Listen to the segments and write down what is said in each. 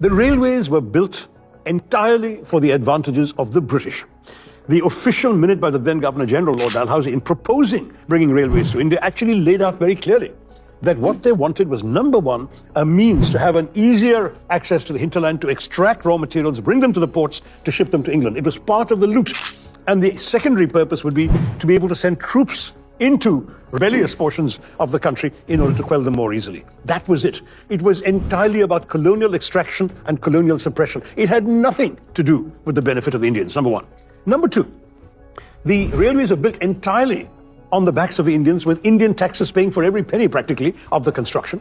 The railways were built entirely for the advantages of the British. The official minute by the then Governor General, Lord Dalhousie, in proposing bringing railways to India, actually laid out very clearly that what they wanted was, number one, a means to have an easier access to the hinterland, to extract raw materials, bring them to the ports, to ship them to England. It was part of the loot. And the secondary purpose would be to be able to send troops into rebellious portions of the country in order to quell them more easily. That was it. It was entirely about colonial extraction and colonial suppression. It had nothing to do with the benefit of the Indians, number one. Number two, the railways were built entirely on the backs of the Indians, with Indian taxes paying for every penny practically of the construction,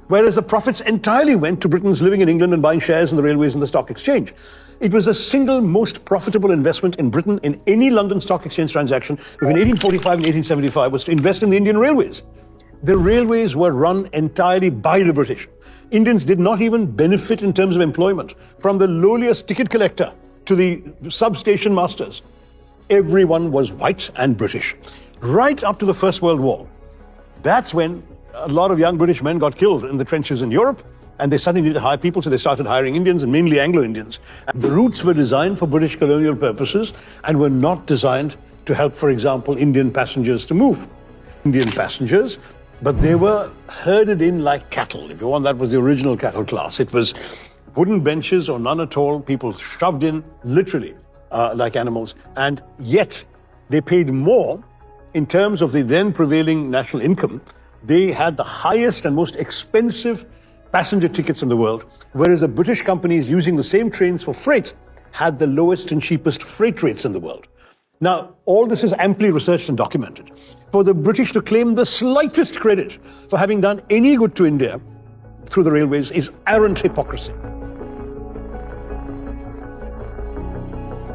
whereas the profits entirely went to Britons living in England and buying shares in the railways and the stock exchange. It was the single most profitable investment in Britain in any London Stock Exchange transaction between 1845 and 1875 was to invest in the Indian railways. The railways were run entirely by the British. Indians did not even benefit in terms of employment, from the lowliest ticket collector to the substation masters. Everyone was white and British. Right up to the First World War. That's when a lot of young British men got killed in the trenches in Europe, and they suddenly needed to hire people, so they started hiring Indians, and mainly Anglo-Indians. And the routes were designed for British colonial purposes and were not designed to help, for example, Indian passengers to move. Indian passengers, but they were herded in like cattle. If you want, that was the original cattle class. It was wooden benches or none at all, people shoved in literally like animals, and yet they paid more in terms of the then prevailing national income. They had the highest and most expensive passenger tickets in the world, whereas the British companies using the same trains for freight had the lowest and cheapest freight rates in the world. Now, all this is amply researched and documented. For the British to claim the slightest credit for having done any good to India through the railways is arrant hypocrisy.